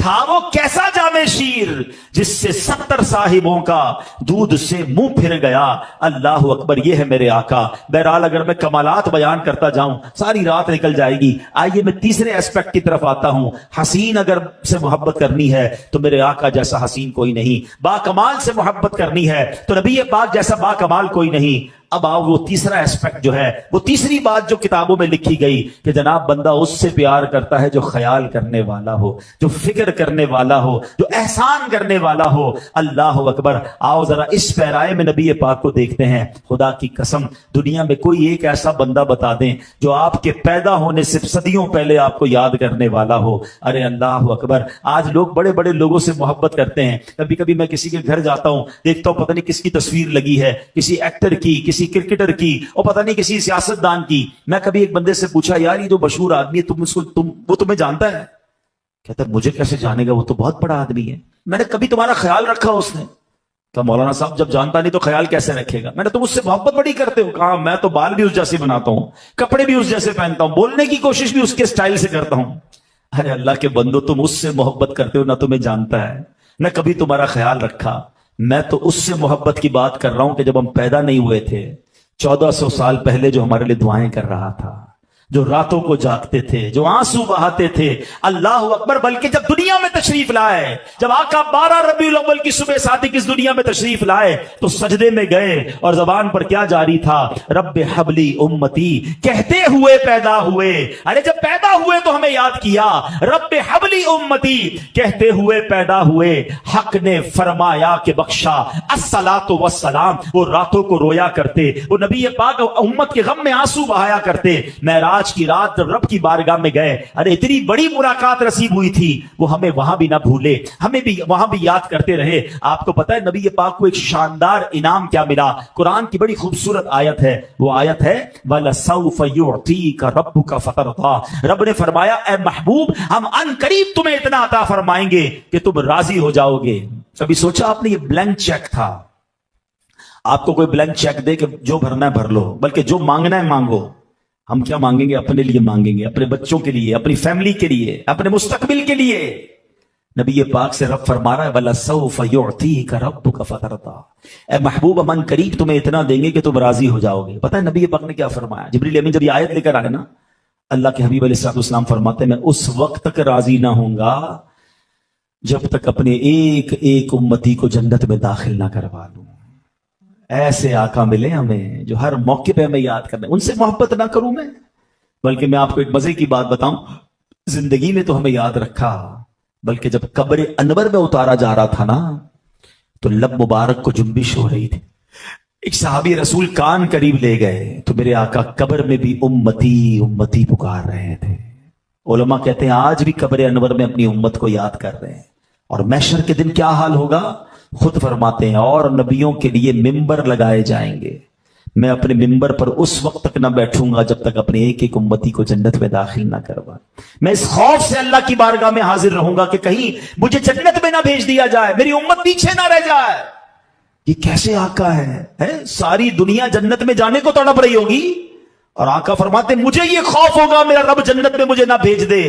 था वो कैसा जामे शीर जिससे 70 साहिबों का दूध से मुंह फिर गया। अल्लाह अकबर, ये है मेरे आका। बहरहाल अगर मैं कमालात बयान करता जाऊं सारी रात निकल जाएगी। आइए मैं तीसरे एस्पेक्ट की तरफ आता हूं। हसीन अगर से मोहब्बत करनी है तो मेरे आका जैसा हसीन कोई नहीं। बाकमाल से मोहब्बत करनी है तो नबी पाक जैसा बाकमाल कोई नहीं। अब आओ वो तीसरा एस्पेक्ट जो है, वो तीसरी बात जो किताबों में लिखी गई कि जनाब बंदा उससे प्यार करता है जो ख्याल करने वाला हो, जो फिक्र करने वाला हो, जो एहसान करने वाला हो। अल्लाह अकबर। आओ जरा इस पैराए में नबी पाक को देखते हैं। खुदा की कसम दुनिया में कोई एक ऐसा बंदा बता दें जो आपके पैदा होने से सदियों पहले आपको याद करने वाला हो। अरे अल्लाह अकबर। आज लोग बड़े बड़े लोगों से मोहब्बत करते हैं। कभी कभी मैं किसी के घर जाता हूं, देखता हूं पता नहीं किसकी तस्वीर लगी है, किसी एक्टर की, किसी क्रिकेटर की, और पता नहीं किसी सियासतदान की। मैं कभी एक बंदे से पूछा यार ये जो मशहूर आदमी है वो तुम्हें जानता है। कहता मुझे कैसे जानेगा, वो तो बहुत बड़ा आदमी है। मैंने कभी तुम्हारा ख्याल रखा उसने? कहा मौलाना साहब जब जानता नहीं तो ख्याल कैसे रखेगा। मैंने तुम उससे मोहब्बत बड़ी करते हो। कहा मैं तो बाल भी उस जैसे बनाता हूं, कपड़े भी उस जैसे पहनता हूं, बोलने की कोशिश भी उसके स्टाइल से करता हूं। अरे अल्लाह के बंदो, तुम उससे मोहब्बत करते हो ना तुम्हें जानता है, न कभी तुम्हारा ख्याल रखा। मैं तो उससे मोहब्बत की बात कर रहा हूं कि जब हम पैदा नहीं हुए थे 1400 साल पहले जो हमारे लिए दुआएं कर रहा था, जो रातों को जागते थे, जो आंसू बहाते थे। अल्लाह अकबर। बल्कि जब दुनिया में तशरीफ लाए, जब आका 12 रबीउल अव्वल की सुबह सादिक इस दुनिया में तशरीफ लाए तो सजदे में गए और जबान पर क्या जारी था, रब्बे हबली उम्मती कहते हुए पैदा हुए। अरे जब पैदा हुए तो हमें याद किया, रब्बे हबली उम्मती कहते हुए पैदा हुए। हक ने फरमाया कि बख्शा अस्सलातु वस्सलाम। वो रातों को रोया करते, वो नबी पाक उम्मत के गम में आंसू बहाया करते। मेराज की रात जब रब की बारगाह में गए, अरे इतनी बड़ी मुलाकात नसीब हुई थी, वो हमें वहां भी ना भूले, हमें भी वहां भी याद करते रहे। आपको पता है नबी पाक को एक शानदार इनाम क्या मिला? कुरान की बड़ी खूबसूरत आयत है। वो आयत है वलसौफ युअतीका रब्बुका फतरदा। रब ने फरमाया ए महबूब हम अनकरीब तुम्हें इतना अता फरमाएंगे कि तुम राजी हो जाओगे। कभी सोचा आपने ये ब्लैंक चेक था? आपको कोई ब्लैंक चेक दे कि जो भरना है भर लो, बल्कि जो मांगना है मांगो। हम क्या मांगेंगे? अपने लिए मांगेंगे, अपने बच्चों के लिए, अपनी फैमिली के लिए, अपने मुस्तकबिल के लिए। नबी पाक से रब फरमा रहा है वलसौफ युअतीका रब्बुका फतरदा। ए महबूब अमन करीब तुम्हें इतना देंगे कि तुम राजी हो जाओगे। पता है नबी पाक ने क्या फरमाया? जिब्रील अमीन जब ये आयत लेकर आए ना, अल्लाह के हबीब अलैहिस्सलाम फरमाते मैं उस वक्त तक राजी ना होऊंगा जब तक अपने एक एक उम्मती को जन्नत में दाखिल ना करवा लूं। ऐसे आका मिले हमें जो हर मौके पे हमें याद करना, उनसे मोहब्बत ना करूं मैं। बल्कि मैं आपको एक मजे की बात बताऊं, जिंदगी में तो हमें याद रखा, बल्कि जब कब्र अनवर में उतारा जा रहा था ना, तो लब मुबारक को जुम्बिश हो रही थी। एक सहाबी रसूल कान करीब ले गए तो मेरे आका कब्र में भी उम्मती उम्मती पुकार रहे थे। उलमा कहते हैं आज भी कब्र अनवर में अपनी उम्मत को याद कर रहे हैं। और महशर के दिन क्या हाल होगा, खुद फरमाते हैं, और नबियों के लिए मिंबर लगाए जाएंगे, मैं अपने मिंबर पर उस वक्त तक ना बैठूंगा जब तक अपने एक एक उम्मती को जन्नत में दाखिल ना करवा। मैं इस खौफ से अल्लाह की बारगाह में हाजिर रहूंगा कि कहीं मुझे जन्नत में ना भेज दिया जाए, मेरी उम्मत पीछे ना रह जाए। ये कैसे आका है? सारी दुनिया जन्नत में जाने को तड़प रही होगी और आका फरमाते मुझे ये खौफ होगा मेरा रब जन्नत में मुझे ना भेज दे,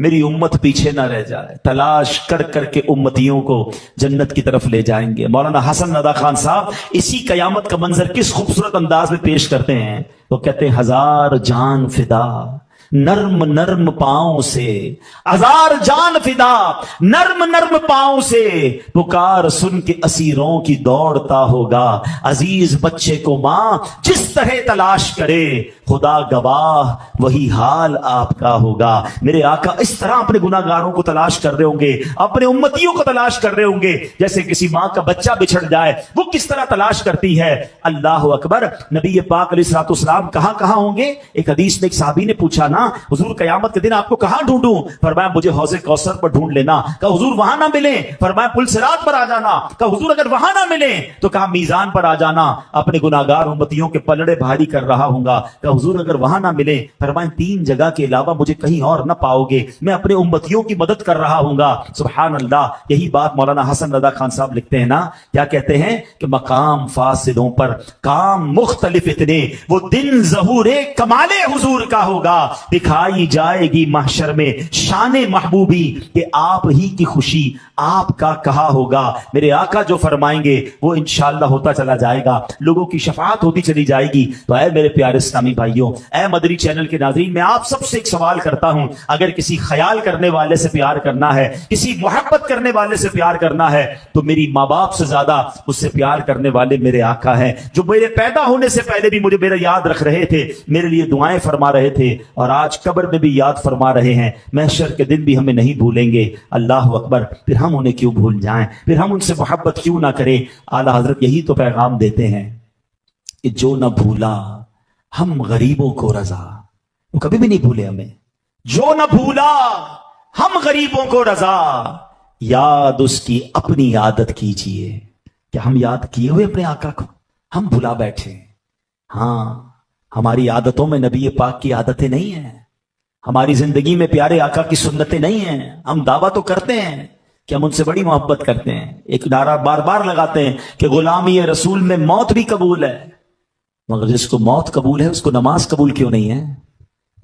मेरी उम्मत पीछे ना रह जाए। तलाश कर करके उम्मतियों को जन्नत की तरफ ले जाएंगे। मौलाना हसन नदा खान साहब इसी कयामत का मंजर किस खूबसूरत अंदाज में पेश करते हैं। वो कहते हैं हजार जान फिदा नर्म नर्म पांव से, हजार जान फिदा नर्म नर्म पांव से, पुकार सुन के असीरों की दौड़ता होगा, अजीज बच्चे को मां जिस तरह तलाश करे, खुदा गवाह वही हाल आपका होगा। मेरे आका इस तरह अपने गुनाहगारों को तलाश कर रहे होंगे, अपने उम्मतियों को तलाश कर रहे होंगे जैसे किसी मां का बच्चा बिछड़ जाए वो किस तरह तलाश करती है। अल्लाह अकबर। नबी पाक अलैहिस्सलाम कहां कहां होंगे? एक हदीस में एक साहबी ने पूछा ना, हुजूर कयामत के दिन आपको कहां ढूंढूं? फरमाया मुझे हौज़े कौसर पर ढूंढ लेना। कहा हुजूर वहां ना मिले? फरमाया पुल सिरात पर आ जाना। कहा हुजूर अगर वहां ना मिले तो कहा मीजान पर आ जाना, अपने गुनाहगार उम्मतियों के पलड़े भारी कर रहा हूंगा। कहा हुजूर अगर वहां ना मिले, फरमाया तीन जगह के अलावा मुझे कहीं और ना पाओगे, मैं अपने उम्मतियों की मदद कर रहा हूंगा। सुभान अल्लाह। यही बात मौलाना हसन रजा खान साहब लिखते हैं ना, क्या कहते हैं कि मकाम फासिलों पर काम मुख्तलिफ इतने, वो दिन ज़हूरे कमाले हुजूर का होगा, दिखाई जाएगी महशर में शाने महबूबी कि आप ही की खुशी आपका कहा होगा। मेरे आका जो फरमाएंगे वो इंशाअल्लाह होता चला जाएगा, लोगों की शफाअत होती चली जाएगी। तो ऐ मेरे प्यारे इस्लामी भाइयों, ऐ मदरी चैनल के नाज़रीन, मैं आप सबसे एक सवाल करता हूं, अगर किसी ख्याल करने वाले से प्यार करना है, किसी मोहब्बत करने वाले से प्यार करना है, तो मेरी माँ बाप से ज्यादा उससे प्यार करने वाले मेरे आका हैं, जो मेरे पैदा होने से पहले भी मुझे मेरा याद रख रहे थे, मेरे लिए दुआएं फरमा रहे थे और आज कब्र में भी याद फरमा रहे हैं, महशर के दिन भी हमें नहीं भूलेंगे। अल्लाह अकबर। फिर हम उन्हें क्यों भूल जाएं, फिर हम उनसे मोहब्बत क्यों ना करें। आला हजरत यही तो पैगाम देते हैं कि जो न भूला हम गरीबों को रजा, वो कभी भी नहीं भूले हमें। जो न भूला हम गरीबों को रजा, याद उसकी अपनी आदत कीजिए। क्या हम याद किए हुए अपने आका को? हम भुला बैठे। हाँ, हमारी आदतों में नबी पाक की आदतें नहीं हैं, हमारी जिंदगी में प्यारे आका की सुन्नतें नहीं हैं। हम दावा तो करते हैं कि हम उनसे बड़ी मोहब्बत करते हैं, एक नारा बार बार लगाते हैं कि गुलामी रसूल में मौत भी कबूल है, मगर जिसको मौत कबूल है उसको नमाज कबूल क्यों नहीं है?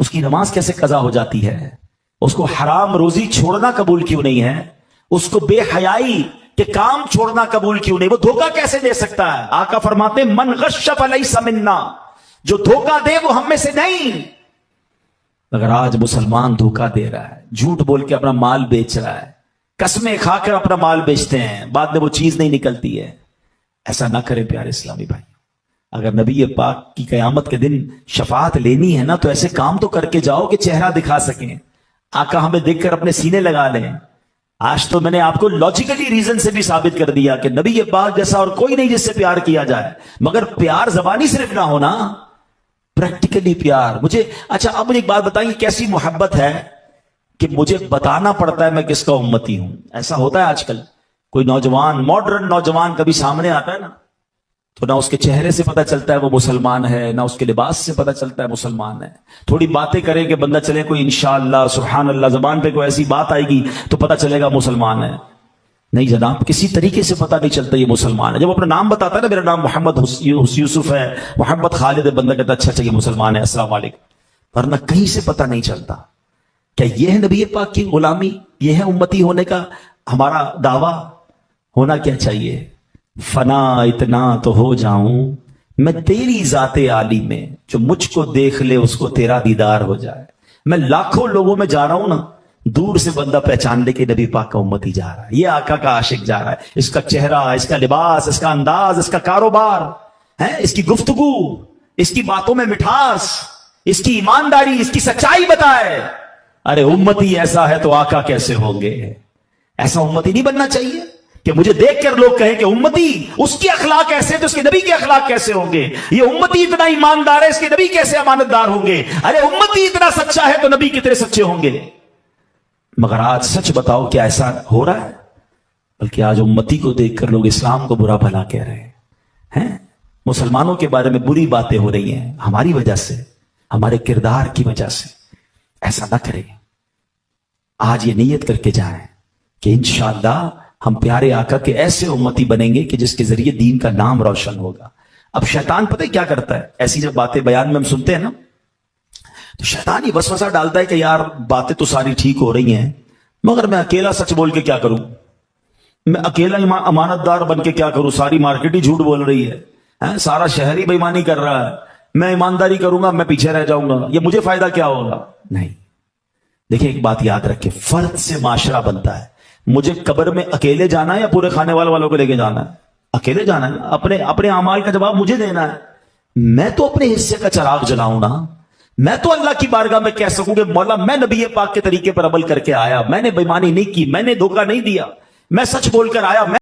उसकी नमाज कैसे कजा हो जाती है? उसको हराम रोजी छोड़ना कबूल क्यों नहीं है? उसको बेहयाई के काम छोड़ना कबूल क्यों नहीं? वो धोखा कैसे दे सकता है? आका फरमाते मन गश्श फलैसा मिन्ना, जो धोखा दे वो हम में से नहीं। अगर आज मुसलमान धोखा दे रहा है, झूठ बोल के अपना माल बेच रहा है, कसमें खाकर अपना माल बेचते हैं, बाद में वो चीज नहीं निकलती है, ऐसा ना करें प्यारे इस्लामी भाई। अगर नबी पाक की कयामत के दिन शफाअत लेनी है ना, तो ऐसे काम तो करके जाओ कि चेहरा दिखा सकें, आका हमें देखकर अपने सीने लगा लें। आज तो मैंने आपको लॉजिकली रीजन से भी साबित कर दिया कि नबी पाक जैसा और कोई नहीं जिससे प्यार किया जाए, मगर प्यार जबानी सिर्फ ना होना, प्रैक्टिकली प्यार। मुझे अच्छा, अब मुझे एक बात बताइए, कैसी मोहब्बत है कि मुझे बताना पड़ता है मैं किसका उम्मती हूं? ऐसा होता है आजकल, कोई नौजवान, मॉडर्न नौजवान कभी सामने आता है ना, तो ना उसके चेहरे से पता चलता है वो मुसलमान है, ना उसके लिबास से पता चलता है मुसलमान है। थोड़ी बातें करें कि बंदा चले, कोई इंशाअल्लाह सुभान अल्लाह जबान पे कोई ऐसी बात आएगी तो पता चलेगा मुसलमान है। नहीं जनाब, किसी तरीके से पता नहीं चलता ये मुसलमान है। जब अपना नाम बताता है ना, मेरा नाम मोहम्मद यूसुफ है, मोहम्मद खालिद है, बंदा कहता अच्छा ये मुसलमान है, अस्सलाम वालेकुम। वरना कहीं से पता नहीं चलता। क्या यह है नबी पाक की गुलामी? यह है उम्मती होने का हमारा दावा? होना क्या चाहिए? फना इतना तो हो जाऊं मैं तेरी जाते आली में, जो मुझको देख ले उसको तेरा दीदार हो जाए। मैं लाखों लोगों में जा रहा हूं ना, دور سے بندہ پہچان لے کہ نبی پاک کا امتی جا رہا ہے, یہ آقا کا عاشق جا رہا ہے. اس کا چہرہ, اس کا لباس, اس کا انداز, اس کا کاروبار ہے, اس کی گفتگو, اس کی باتوں میں مٹھاس, اس کی ایمانداری, اس کی سچائی بتائے. ارے امتی ایسا ہے تو آقا کیسے ہوں گے؟ ایسا امتی نہیں بننا چاہیے کہ مجھے دیکھ کر لوگ کہیں کہ امتی اس کی اخلاق ایسے تو اس کے نبی کے اخلاق کیسے ہوں گے؟ یہ امتی اتنا ایماندار ہے, اس کے نبی کیسے امانت دار ہوں گے؟ ارے امتی اتنا سچا ہے تو نبی کتنے سچے ہوں گے؟ مگر آج سچ بتاؤ کہ ایسا ہو رہا ہے؟ بلکہ آج امتی کو دیکھ کر لوگ اسلام کو برا بھلا کہہ رہے ہیں. مسلمانوں کے بارے میں بری باتیں ہو رہی ہیں ہماری وجہ سے, ہمارے کردار کی وجہ سے. ایسا نہ کریں. آج یہ نیت کر کے جائیں کہ انشاءاللہ ہم پیارے آقا کے ایسے امتی بنیں گے کہ جس کے ذریعے دین کا نام روشن ہوگا. اب شیطان پتہ ہے کیا کرتا ہے؟ ایسی جب باتیں بیان میں ہم سنتے ہیں نا, تو شیطان ہی وسوسہ ڈالتا ہے کہ یار باتیں تو ساری ٹھیک ہو رہی ہیں, مگر میں اکیلا سچ بول کے کیا کروں؟ میں اکیلا امانت دار بن کے کیا کروں؟ ساری مارکیٹ ہی جھوٹ بول رہی ہے, سارا شہر ہی بے ایمانی کر رہا ہے, میں ایمانداری کروں گا میں پیچھے رہ جاؤں گا, یہ مجھے فائدہ کیا ہوگا؟ نہیں. دیکھیں ایک بات یاد رکھیں, فرد سے معاشرہ بنتا ہے. مجھے قبر میں اکیلے جانا ہے یا پورے خانے والوں کو لے کے جانا ہے؟ اکیلے جانا ہے. اپنے اعمال کا جواب مجھے دینا ہے. میں تو اپنے حصے کا چراغ جلاؤں نا. میں تو اللہ کی بارگاہ میں کہہ سکوں کہ مولا میں نبی پاک کے طریقے پر عمل کر کے آیا, میں نے بےایمانی نہیں کی, میں نے دھوکہ نہیں دیا, میں سچ بول کر آیا.